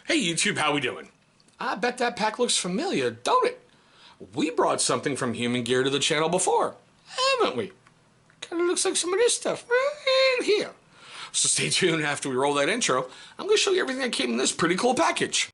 Hey YouTube, how we doing? I bet that pack looks familiar, don't it? We brought something from humangear to the channel before, haven't we? Kinda looks like some of this stuff right here. So stay tuned after we roll that intro. I'm gonna show you everything that came in this pretty cool package.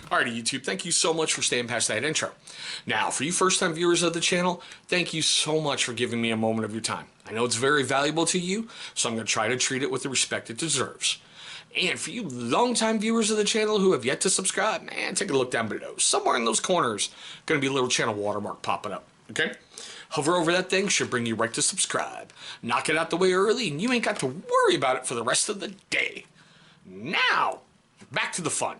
Alrighty, YouTube, thank you so much for staying past that intro. Now, for you first-time viewers of the channel, thank you so much for giving me a moment of your time. I know it's very valuable to you, so I'm going to try to treat it with the respect it deserves. And for you long-time viewers of the channel who have yet to subscribe, man, take a look down below. Somewhere in those corners, going to be a little channel watermark popping up, okay? Hover over that thing, should bring you right to subscribe. Knock it out the way early, and you ain't got to worry about it for the rest of the day. Now, back to the fun.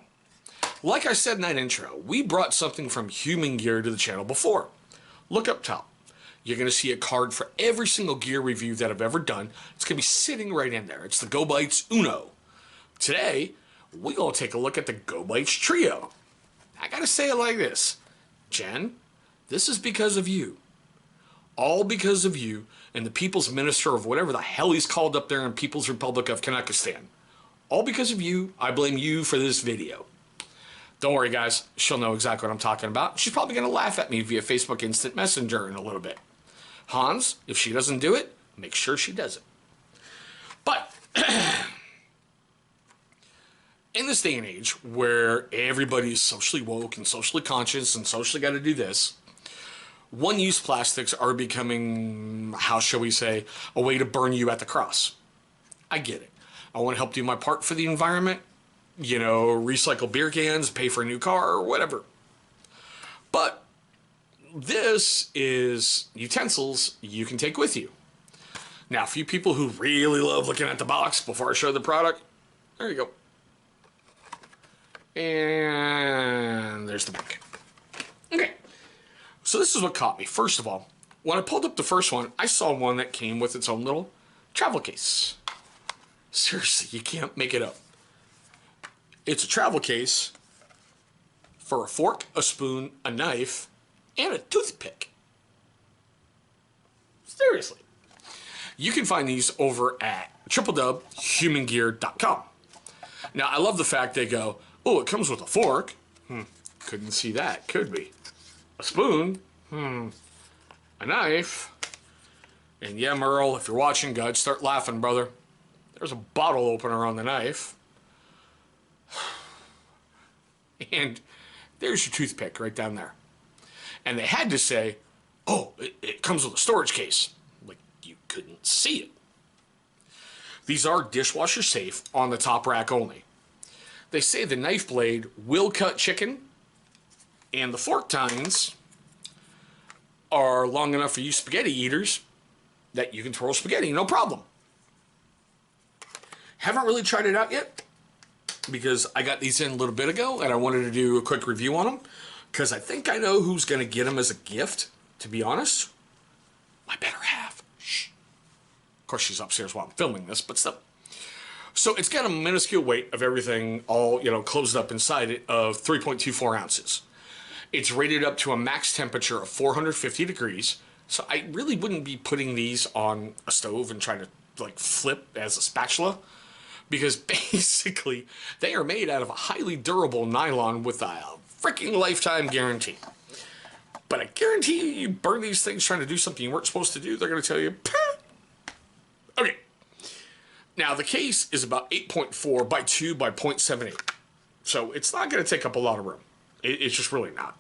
Like I said in that intro, we brought something from humangear to the channel before. Look up top. You're going to see a card for every single gear review that I've ever done. It's going to be sitting right in there. It's the GoBites Uno. Today, we're going to take a look at the GoBites Trio. I got to say it like this. Jen, this is because of you. All because of you and the People's Minister of whatever the hell he's called up there in People's Republic of Kazakhstan. All because of you, I blame you for this video. Don't worry, guys. She'll know exactly what I'm talking about. She's probably going to laugh at me via Facebook Instant Messenger in a little bit. Hans, if she doesn't do it, make sure she does it. But in this day and age where everybody's socially woke and socially conscious and socially got to do this, one-use plastics are becoming, how shall we say, a way to burn you at the cross. I get it. I want to help do my part for the environment. You know, recycle beer cans, pay for a new car, or whatever. But this is utensils you can take with you. Now, for you people who really love looking at the box before I show the product, there you go. And there's the back. Okay, so this is what caught me. First of all, when I pulled up the first one, I saw one that came with its own little travel case. Seriously, you can't make it up. It's a travel case for a fork, a spoon, a knife, and a toothpick. Seriously. You can find these over at www.humangear.com. Now, I love the fact they go, oh, it comes with a fork. Couldn't see that, could we? A spoon. A knife. And yeah, Merle, if you're watching, God, start laughing, brother. There's a bottle opener on the knife. And there's your toothpick right down there. And they had to say, oh, it comes with a storage case. Like, you couldn't see it. These are dishwasher safe on the top rack only. They say the knife blade will cut chicken, and the fork tines are long enough for you spaghetti eaters that you can twirl spaghetti, no problem. Haven't really tried it out yet, because I got these in a little bit ago and I wanted to do a quick review on them because I think I know who's going to get them as a gift, to be honest. My better half. Shh. Of course, she's upstairs while I'm filming this, but still. So it's got a minuscule weight of everything all, closed up inside it of 3.24 ounces. It's rated up to a max temperature of 450 degrees. So I really wouldn't be putting these on a stove and trying to flip as a spatula. Because basically, they are made out of a highly durable nylon with a freaking lifetime guarantee. But I guarantee you burn these things trying to do something you weren't supposed to do, they're going to tell you, Pah! Okay. Now, the case is about 8.4 by 2 by 0.78. So it's not going to take up a lot of room. It's just really not.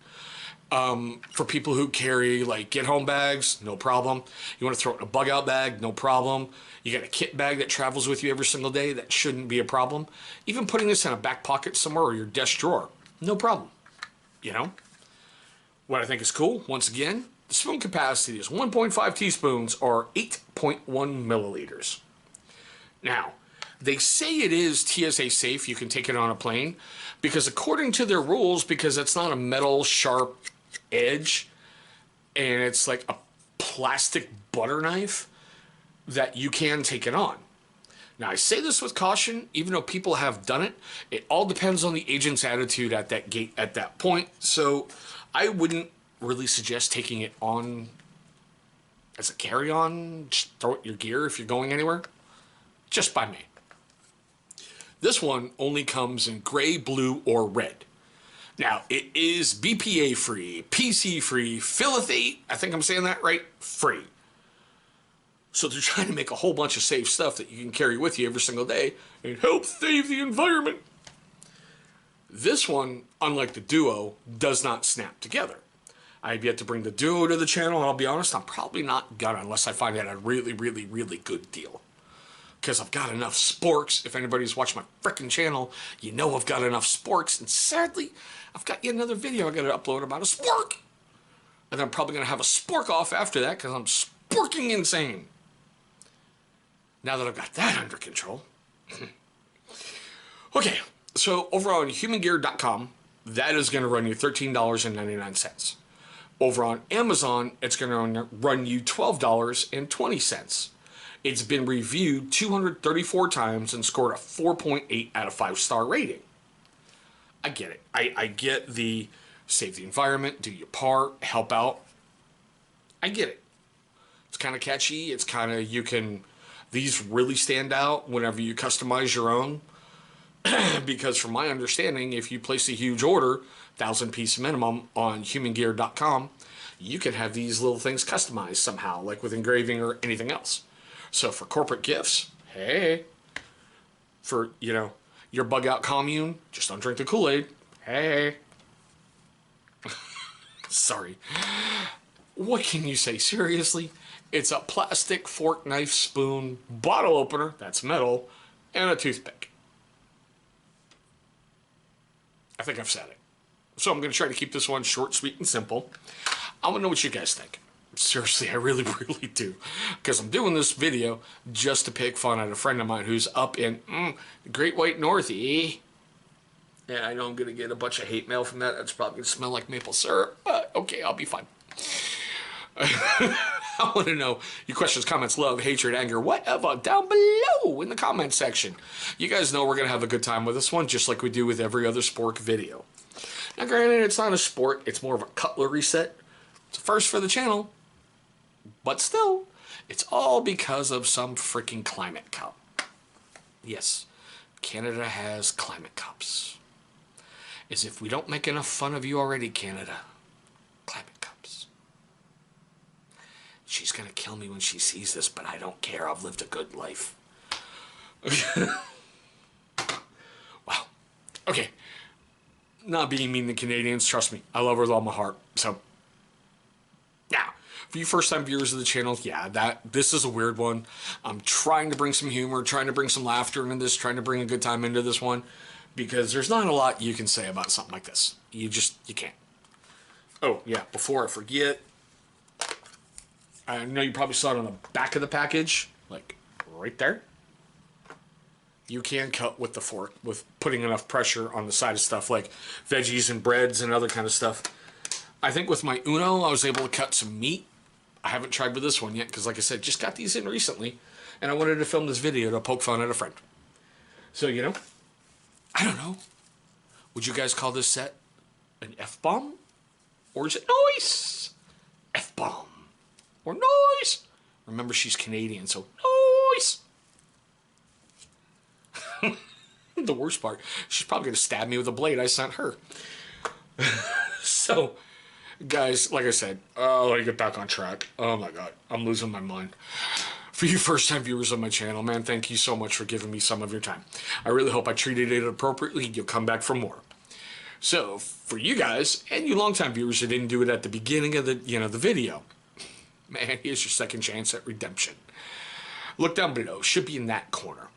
For people who carry get-home bags, no problem. You want to throw it in a bug-out bag, no problem. You got a kit bag that travels with you every single day, that shouldn't be a problem. Even putting this in a back pocket somewhere or your desk drawer, no problem. What I think is cool, once again, the spoon capacity is 1.5 teaspoons or 8.1 milliliters. Now, they say it is TSA safe, you can take it on a plane, because according to their rules, because it's not a metal sharp edge, and it's like a plastic butter knife, that you can take it on. Now, I say this with caution, even though people have done it. It all depends on the agent's attitude at that gate at that point. So I wouldn't really suggest taking it on as a carry-on. Just throw it in your gear if you're going anywhere. Just by me. This one only comes in gray, blue, or red. Now, it is BPA free, PC free, phthalate, I think I'm saying that right, free. So they're trying to make a whole bunch of safe stuff that you can carry with you every single day and help save the environment. This one, unlike the Duo, does not snap together. I've yet to bring the Duo to the channel, and I'll be honest, I'm probably not gonna unless I find it a really, really, really good deal. Because I've got enough sporks. If anybody's watched my frickin' channel, you know I've got enough sporks. And sadly, I've got yet another video I gotta upload about a spork. And I'm probably gonna have a spork off after that because I'm sporking insane. Now that I've got that under control. Okay, so over on humangear.com, that is going to run you $13.99. Over on Amazon, it's going to run you $12.20. It's been reviewed 234 times and scored a 4.8 out of 5-star rating. I get it. I get the save the environment, do your part, help out. I get it. It's kind of catchy. It's kind of, you can... These really stand out whenever you customize your own. Because from my understanding, if you place a huge order, 1,000-piece minimum on humangear.com, you can have these little things customized somehow, like with engraving or anything else. So for corporate gifts, hey. For, you know, your bug out commune, just don't drink the Kool-Aid. Hey. Sorry. What can you say? Seriously? It's a plastic fork, knife, spoon, bottle opener, that's metal, and a toothpick. I think I've said it. So I'm going to try to keep this one short, sweet, and simple. I want to know what you guys think. Seriously, I really, really do. Because I'm doing this video just to pick fun at a friend of mine who's up in the Great White North, eh? Yeah, I know I'm going to get a bunch of hate mail from that. That's probably going to smell like maple syrup. But okay, I'll be fine. I want to know your questions, comments, love, hatred, anger, whatever, down below in the comment section. You guys know we're going to have a good time with this one, just like we do with every other spork video. Now, granted, it's not a sport. It's more of a cutlery set. It's a first for the channel. But still, it's all because of some freaking climate cup. Yes, Canada has climate cups. As if we don't make enough fun of you already, Canada. Climate cups. She's going to kill me when she sees this, but I don't care. I've lived a good life. Wow. Okay. Not being mean to Canadians, trust me. I love her with all my heart. So, yeah. For you first-time viewers of the channel, yeah, this is a weird one. I'm trying to bring some humor, trying to bring some laughter into this, trying to bring a good time into this one, because there's not a lot you can say about something like this. You can't. Oh, yeah, before I forget, I know you probably saw it on the back of the package, like right there. You can cut with the fork, with putting enough pressure on the side of stuff like veggies and breads and other kind of stuff. I think with my Uno, I was able to cut some meat. I haven't tried with this one yet because, like I said, just got these in recently, and I wanted to film this video to poke fun at a friend. So, you know, I don't know. Would you guys call this set an F-bomb? Or is it noise? F-bomb. Or noise. Remember, she's Canadian, so noise. The worst part, she's probably going to stab me with a blade I sent her. So, guys, like I said, let me get back on track. Oh my god, I'm losing my mind. For you first-time viewers of my channel, man, thank you so much for giving me some of your time. I really hope I treated it appropriately. You'll come back for more. So, for you guys, and you long-time viewers who didn't do it at the beginning of the video, man, here's your second chance at redemption. Look down below. Should be in that corner.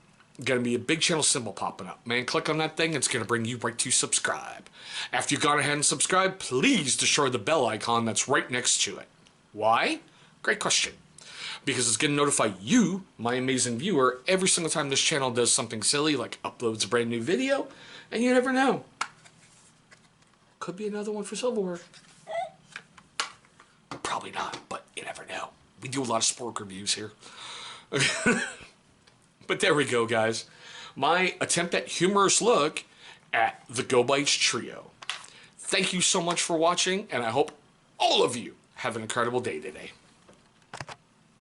Going to be a big channel symbol popping up. Man, click on that thing. It's going to bring you right to subscribe. After you've gone ahead and subscribed, please destroy the bell icon that's right next to it. Why? Great question. Because it's going to notify you, my amazing viewer, every single time this channel does something silly, like uploads a brand new video, and you never know. Could be another one for silverware. Probably not, but you never know. We do a lot of spork reviews here. But there we go, guys. My attempt at humorous look at the GoBites trio. Thank you so much for watching, and I hope all of you have an incredible day today.